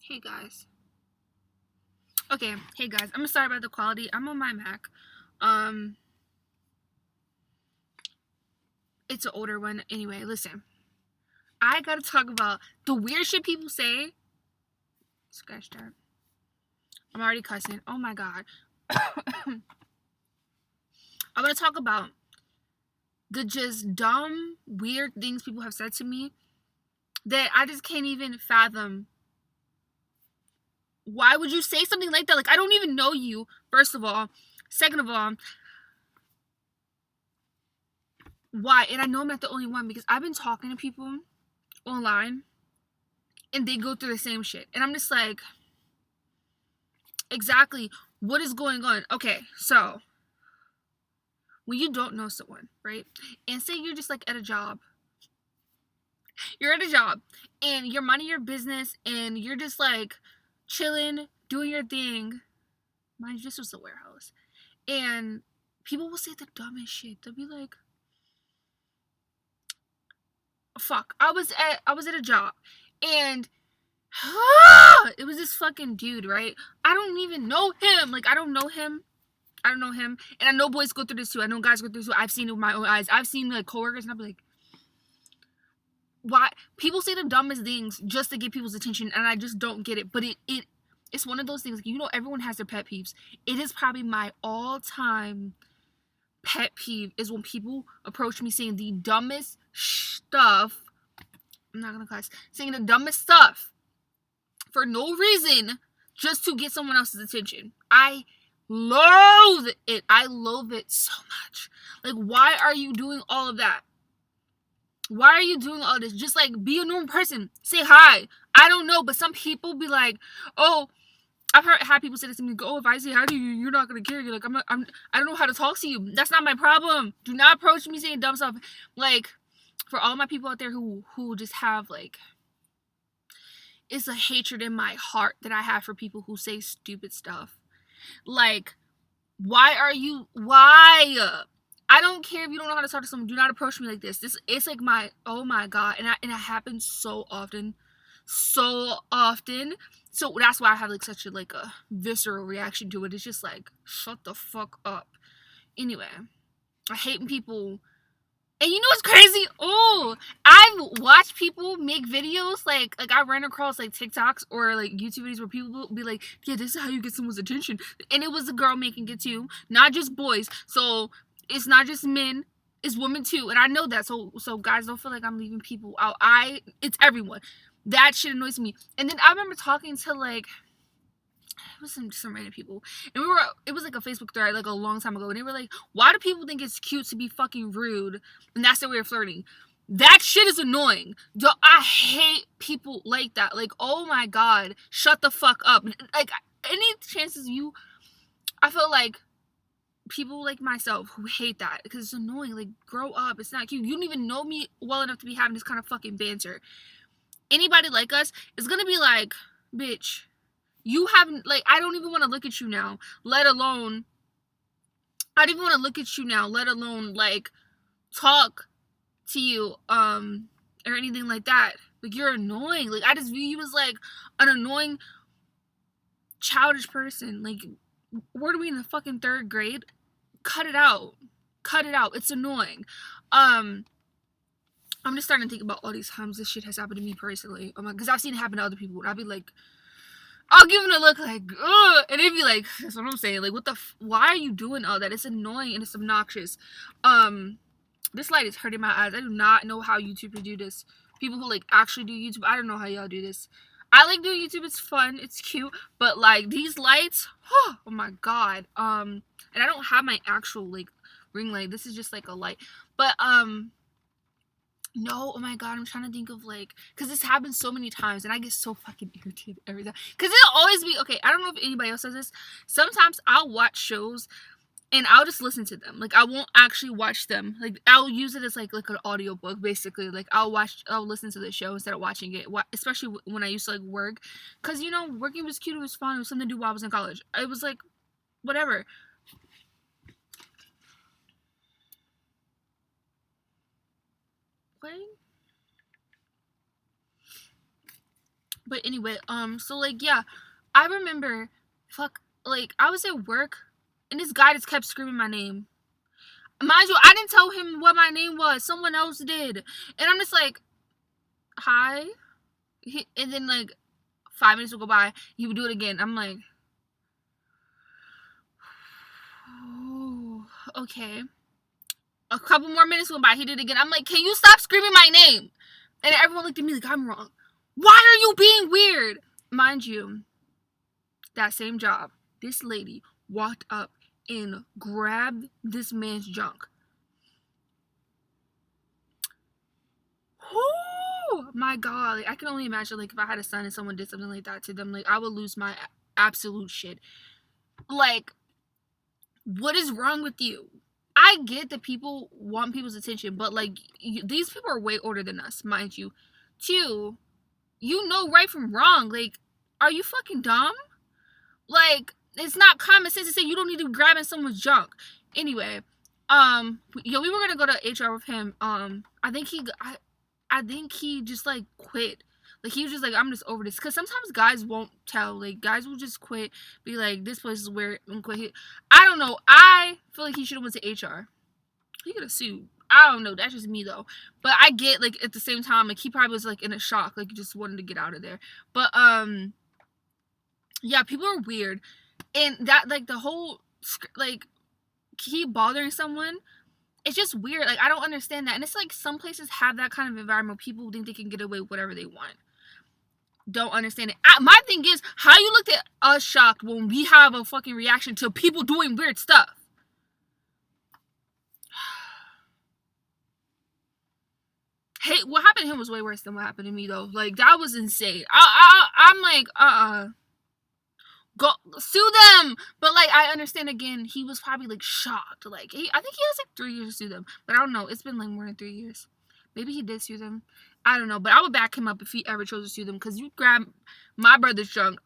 Hey guys. Okay, hey guys. I'm sorry about the quality. I'm on my Mac. Um, it's an older one. Anyway, listen. I gotta talk about the weird shit people say. Scratch that. I'm already cussing. Oh my god. I'm gonna talk about the just dumb, weird things people have said to me that I just can't even fathom. Why would you say something like that? Like, I don't even know you, first of all. Second of all, why? And I know I'm not the only one because I've been talking to people online and they go through the same shit. And I'm just like, exactly, what is going on? Okay, so when you don't know someone, right? And say you're just like at a job. You're at a job and you're minding your business and you're just like chilling, doing your thing. Mind you, this was a warehouse. And people will say the dumbest shit. They'll be like, fuck, I was at a job and it was this fucking dude, right? I don't even know him. Like, I don't know him. And I know boys go through this too. I know guys go through this too. I've seen it with my own eyes. I've seen like coworkers, and I'll be like, why? People say the dumbest things just to get people's attention, and I just don't get it. But it's one of those things. You know, everyone has their pet peeves. It is probably my all-time pet peeve is when people approach me saying the dumbest stuff. I'm not gonna cuss. Saying the dumbest stuff for no reason, just to get someone else's attention. I loathe it. I loathe it so much. Like, why are you doing all of that? Why are you doing all this? Just like be a normal person. Say hi. I don't know, but some people be like, oh, I've had people say this to me. Oh, if I say hi to you, you're not gonna care. You're like, I don't know how to talk to you. That's not my problem. Do not approach me saying dumb stuff. Like, for all my people out there who just have like, it's a hatred in my heart that I have for people who say stupid stuff. Like, why? I don't care if you don't know how to talk to someone. Do not approach me like this. It's like oh my god, and it happens so often. So often. So that's why I have like such a visceral reaction to it. It's just like, shut the fuck up. Anyway, I hate when people. And you know what's crazy? Oh, I've watched people make videos like I ran across like TikToks or like YouTube videos where people will be like, yeah, this is how you get someone's attention. And it was a girl making it too, not just boys. So it's not just men, it's women too. And I know that. So guys, don't feel like I'm leaving people out. It's everyone. That shit annoys me. And then I remember talking to like it was some random people, and it was like a Facebook thread like a long time ago, and they were like, why do people think it's cute to be fucking rude, and that's the way of flirting? That shit is annoying. I hate people like that. Like, oh my god, shut the fuck up. Like, any chances I feel like people like myself who hate that because it's annoying. Like, grow up. It's not cute. You don't even know me well enough to be having this kind of fucking banter. Anybody like us is gonna be like, bitch, you haven't, like, I don't even want to look at you now, let alone, like, talk to you, or anything like that. Like, you're annoying. Like, I just view you as, like, an annoying, childish person. Like, were we in the fucking 3rd grade? Cut it out. It's annoying. I'm just starting to think about all these times this shit has happened to me personally. Because I've seen it happen to other people, and I'll be like, I'll give him a look like, ugh, and they'd be like, that's what I'm saying. Like, why are you doing all that? It's annoying and it's obnoxious. This light is hurting my eyes. I do not know how YouTubers do this. People who, like, actually do YouTube, I don't know how y'all do this. I like doing YouTube. It's fun. It's cute. But, like, these lights, oh my god. And I don't have my actual, like, ring light. This is just, like, a light. But, no, oh my god, I'm trying to think of like, because this happens so many times and I get so fucking irritated every time. Because it'll always be, okay, I don't know if anybody else does this. Sometimes I'll watch shows and I'll just listen to them. Like, I won't actually watch them. Like, I'll use it as like an audiobook, basically. Like, I'll listen to the show instead of watching it, especially when I used to like work. Because, you know, working was cute, it was fun, it was something to do while I was in college. It was like, whatever. Playing? But anyway, so like yeah, I remember, like I was at work, and this guy just kept screaming my name. Mind you, I didn't tell him what my name was. Someone else did, and I'm just like, hi. And then like 5 minutes would go by, he would do it again. I'm like, oh, okay. A couple more minutes went by, he did it again. I'm like, can you stop screaming my name? And everyone looked at me like I'm wrong. Why are you being weird? Mind you, that same job, this lady walked up and grabbed this man's junk. Oh my god, like, I can only imagine, like, if I had a son and someone did something like that to them, like, I would lose my absolute shit. Like, what is wrong with you? I get that people want people's attention, but like, these people are way older than us, mind you. Two, you know right from wrong. Like, are you fucking dumb? Like, it's not common sense to say you don't need to be grabbing someone's junk. Anyway, we were gonna go to HR with him. I think he just like quit. Like, he was just like, I'm just over this. Because sometimes guys won't tell. Like, guys will just quit. Be like, this place is weird. And quit. I don't know. I feel like he should have went to HR. He could have sued. I don't know. That's just me, though. But I get, like, at the same time, like, he probably was, like, in a shock. Like, he just wanted to get out of there. But, yeah, people are weird. And that, like, the whole, like, keep bothering someone, it's just weird. Like, I don't understand that. And it's like some places have that kind of environment. People think they can get away with whatever they want. Don't understand it. My thing is, how you looked at us shocked when we have a fucking reaction to people doing weird stuff. Hey, what happened to him was way worse than what happened to me, though. Like, that was insane. I'm like, go sue them. But like, I understand, again, he was probably like shocked. Like, I think he has like 3 years to sue them, but I don't know. It's been like more than 3 years. Maybe he did sue them. I don't know, but I would back him up if he ever chose to sue them, because you grab my brother's junk.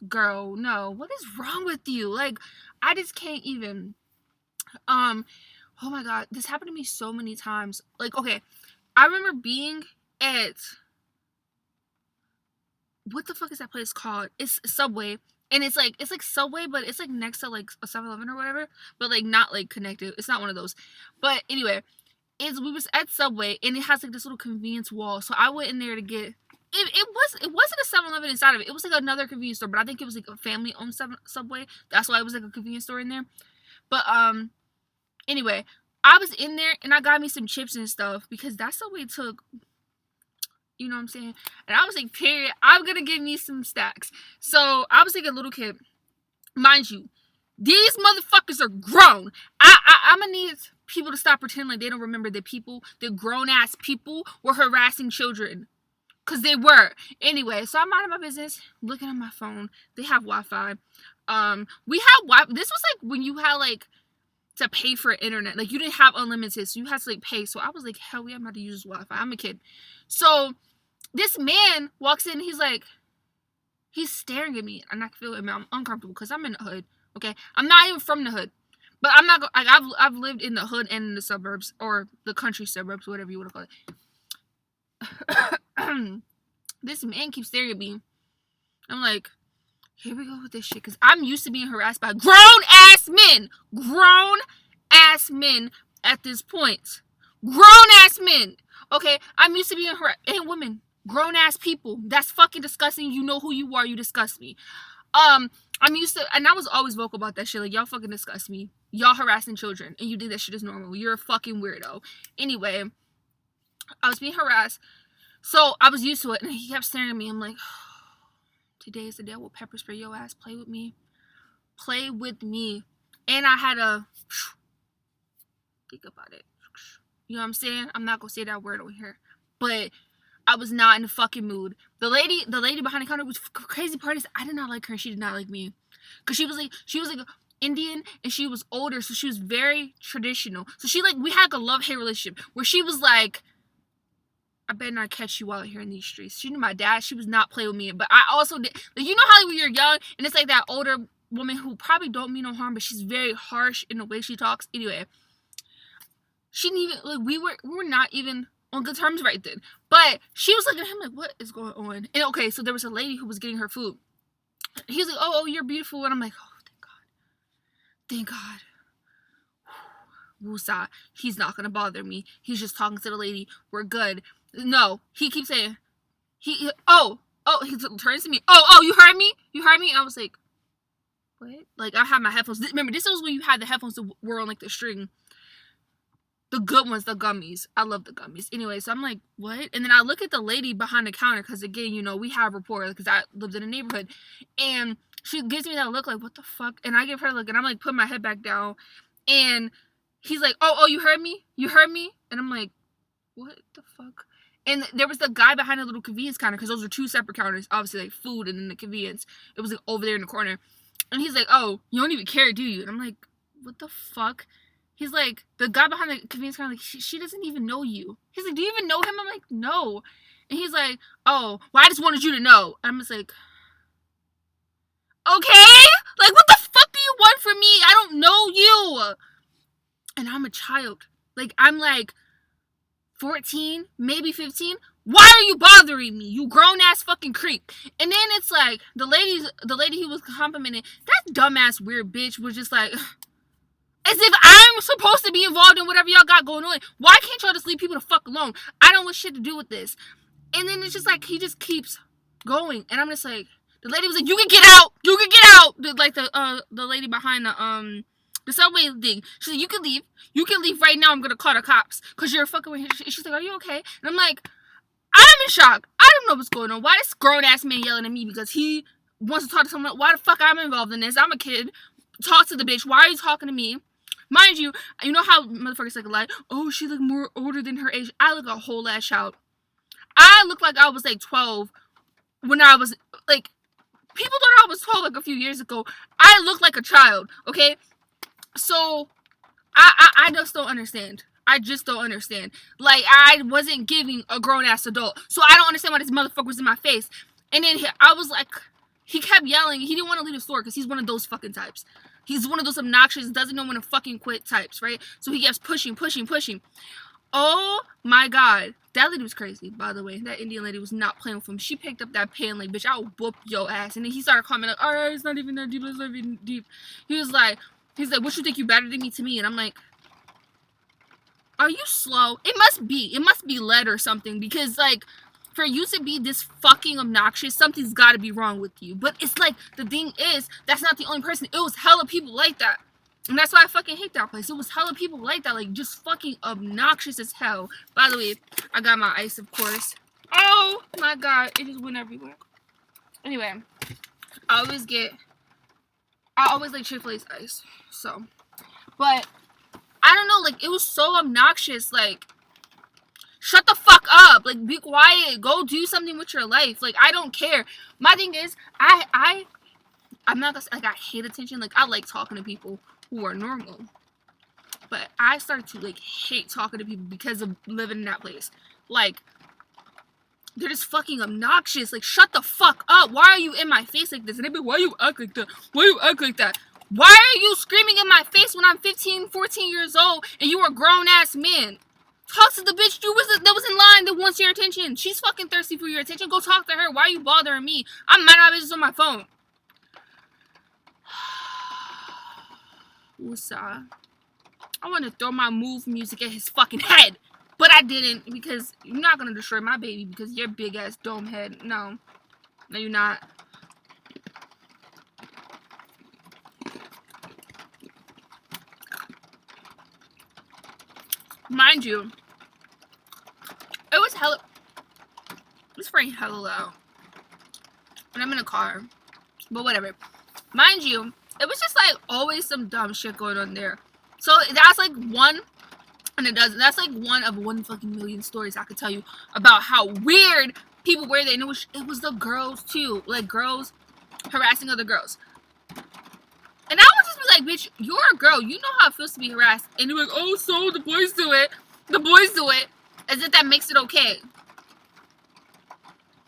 Girl, no. What is wrong with you? Like, I just can't even. Oh my god, this happened to me so many times. Like, okay, I remember being at, what the fuck is that place called? It's Subway. And it's like Subway, but it's like next to like a 7-Eleven or whatever, but like not like connected. It's not one of those. But anyway, we was at Subway, and it has like this little convenience wall. So I went in there to get it wasn't a 7-Eleven inside of it. It was like another convenience store, but I think it was like a family owned Subway. That's why it was like a convenience store in there. But anyway, I was in there and I got me some chips and stuff, because that Subway took, you know what I'm saying? And I was like, period, I'm gonna give me some stacks. So I was like a little kid. Mind you, these motherfuckers are grown. I'm gonna need people to stop pretending like they don't remember that grown ass people were harassing children. Cause they were. Anyway, so I'm out of my business, looking at my phone. They have Wi-Fi. We had Wi-Fi. This was like when you had like to pay for internet. Like, you didn't have unlimited, so you had to like pay. So I was like, hell yeah, I'm about to use Wi-Fi. I'm a kid. So this man walks in, he's staring at me, and I feel I'm uncomfortable because I'm in the hood. Okay, I'm not even from the hood, but I'm not. Like, I've lived in the hood and in the suburbs, or the country suburbs, whatever you want to call it. This man keeps staring at me. I'm like, here we go with this shit, because I'm used to being harassed by grown ass men at this point. Grown ass men. Okay, I'm used to being harassed, and women. Grown ass people. That's fucking disgusting. You know who you are. You disgust me. I'm used to, and I was always vocal about that shit. Like, y'all fucking disgust me. Y'all harassing children, and you think that shit is normal. You're a fucking weirdo. Anyway, I was being harassed, so I was used to it, and he kept staring at me. I'm like, today is the day I will pepper spray your ass. Play with me. Play with me. And I had to think about it. You know what I'm saying? I'm not gonna say that word over here, but I was not in the fucking mood. The lady behind the counter was crazy. Part is, I did not like her. She did not like me, cause she was like Indian, and she was older, so she was very traditional. So we had like a love-hate relationship where she was like, I better not catch you out here in these streets. She knew my dad. She was not playing with me, but I also did. Like, you know how when you're young and it's like that older woman who probably don't mean no harm, but she's very harsh in the way she talks. Anyway, she didn't even, like, we were not even on good terms right then. But she was looking at him like, what is going on? And okay, so there was a lady who was getting her food. He's like, oh, you're beautiful. And I'm like, oh, thank God. Wusa, he's not gonna bother me. He's just talking to the lady. We're good. No, he keeps saying, he turns to me. Oh, you heard me? You heard me? I was like, what? Like, I had my headphones. Remember, this was when you had the headphones that were on, like, the string. The good ones, the gummies. I love the gummies. Anyway, so I'm like, what? And then I look at the lady behind the counter, because, again, you know, we have rapport, because I lived in a neighborhood. And she gives me that look, like, what the fuck? And I give her a look, and I'm, like, putting my head back down. And he's like, oh, you heard me? You heard me? And I'm like, what the fuck? And there was the guy behind the little convenience counter, because those were two separate counters, obviously, like, food and then the convenience. It was, like, over there in the corner. And he's like, oh, you don't even care, do you? And I'm like, what the fuck? He's like, the guy behind the convenience counter, like, she doesn't even know you. He's like, do you even know him? I'm like, no. And he's like, oh, well, I just wanted you to know. And I'm just like, okay? Like, what the fuck do you want from me? I don't know you. And I'm a child. Like, I'm like 14, maybe 15. Why are you bothering me? You grown-ass fucking creep. And then it's like, the lady he was complimenting, that dumbass weird bitch was just like, as if I'm supposed to be involved in whatever y'all got going on. Why can't y'all just leave people the fuck alone? I don't want shit to do with this. And then it's just like, he just keeps going. And I'm just like, the lady was like, you can get out! You can get out! The lady behind the subway thing. She's like, you can leave. You can leave right now. I'm gonna call the cops. Because you're fucking with him. She's like, are you okay? And I'm like, I'm in shock. I don't know what's going on. Why this grown-ass man yelling at me because he wants to talk to someone? Why the fuck I'm involved in this? I'm a kid. Talk to the bitch. Why are you talking to me? Mind you know how motherfuckers like, oh, she look more older than her age. I look a whole ass child. I look like I was like 12 when I was like, people thought I was 12 like a few years ago. I look like a child, okay? So, I just don't understand. I just don't understand. Like, I wasn't giving a grown-ass adult. So, I don't understand why this motherfucker was in my face. And then I was like, he kept yelling. He didn't want to leave the store because he's one of those fucking types. He's one of those obnoxious, doesn't know when to fucking quit types, right? So, he keeps pushing. Oh, my God. That lady was crazy, by the way. That Indian lady was not playing with him. She picked up that pan like, bitch, I'll whoop your ass. And then he started commenting like, alright, it's not even that deep. It's not even deep. He's like, what you think you better than me to me? And I'm like, are you slow? It must be lead or something. Because, like, for you to be this fucking obnoxious, something's gotta be wrong with you. But it's like, the thing is, that's not the only person. It was hella people like that. And that's why I fucking hate that place. It was hella people like that. Like, just fucking obnoxious as hell. By the way, I got my ice, of course. Oh, my God. It just went everywhere. Anyway, I always like Chick-fil-A's ice. So, but, I don't know. Like, it was so obnoxious. Like, shut the fuck up. Like, be quiet. Go do something with your life. Like, I don't care. My thing is, I'm not gonna say, like, I hate attention. Like, I like talking to people who are normal. But I started to, like, hate talking to people because of living in that place. Like, they're just fucking obnoxious. Like, shut the fuck up. Why are you in my face like this? And they'd be, why you act like that? Why you act like that? Why are you screaming in my face when I'm 15, 14 years old and you are a grown-ass man? Talk to the bitch that was in line that wants your attention. She's fucking thirsty for your attention. Go talk to her. Why are you bothering me? I'm minding my business on my phone. Wusa. I want to throw my move music at his fucking head. But I didn't because you're not going to destroy my baby because you're big ass dome head. No. No, you're not. Mind you, it was pretty hella loud. And I'm in a car. But whatever. Mind you, it was just like always some dumb shit going on there. So that's like one, and that's like one of 1 fucking million stories I could tell you about how weird people were there. And it was the girls too. Like girls harassing other girls. And I would just be like, bitch, you're a girl. You know how it feels to be harassed. And you're like, oh, so the boys do it. The boys do it. As if that makes it okay.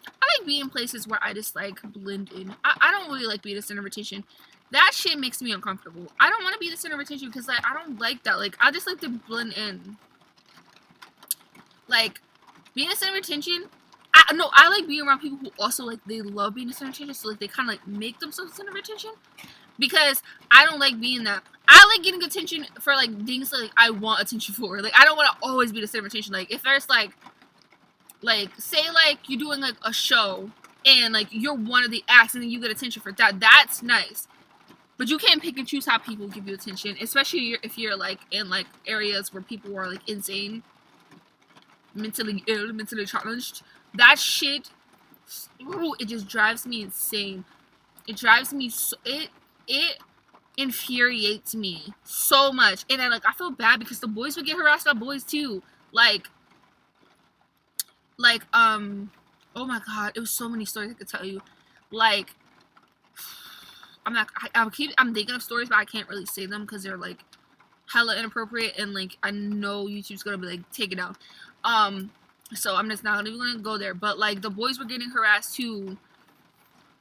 I like being in places where I just, like, blend in. I don't really like being the center of attention. That shit makes me uncomfortable. I don't want to be the center of attention because, like, I don't like that. Like, I just like to blend in. Like, being a center of attention. I like being around people who also like they love being a center of attention, so like they kind of like make themselves a center of attention. Because I don't like being that. I like getting attention for like things like I want attention for. Like I don't want to always be the center of attention. Like if there's like say like you're doing like a show and like you're one of the acts and then you get attention for that. That's nice. But you can't pick and choose how people give you attention, especially if you're like in like areas where people are like insane, mentally ill, mentally challenged. That shit, ooh, it just drives me insane. It drives me so it infuriates me so much. And then like I feel bad because the boys would get harassed by boys too. Like oh my god, it was so many stories I could tell you. Like I'm thinking of stories, but I can't really say them because they're like hella inappropriate and like I know YouTube's gonna be like take it down. So I'm just not even gonna go there. But like the boys were getting harassed too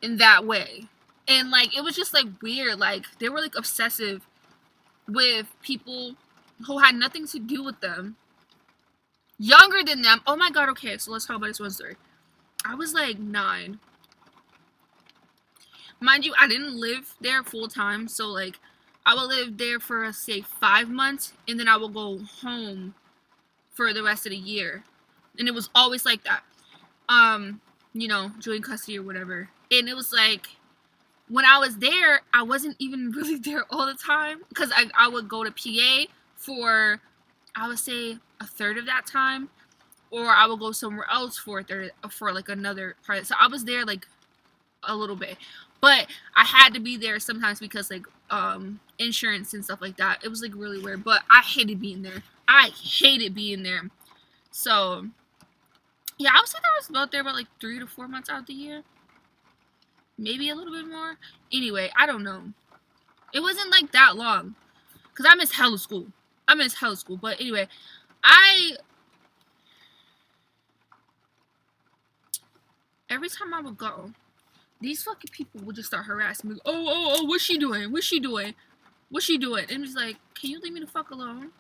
in that way. And like it was just like weird. Like they were like obsessive with people who had nothing to do with them. Younger than them. Oh my god, okay, so let's talk about this one story. I was like 9. Mind you, I didn't live there full time, so like I would live there for say 5 months and then I would go home for the rest of the year. And it was always like that. You know, joint custody or whatever. And it was like when I was there, I wasn't even really there all the time because I would go to PA for I would say a third of that time, or I would go somewhere else for a third, for like another part. So I was there like a little bit, but I had to be there sometimes because like insurance and stuff like that. It was like really weird, but I hated being there. I hated being there. So yeah, I would say that I was about there about like 3 to 4 months out of the year, maybe a little bit more. Anyway, I don't know. It wasn't like that long because I miss hella school. But anyway, every time I would go, these fucking people would just start harassing me. Oh, what's she doing? And it's like, can you leave me the fuck alone?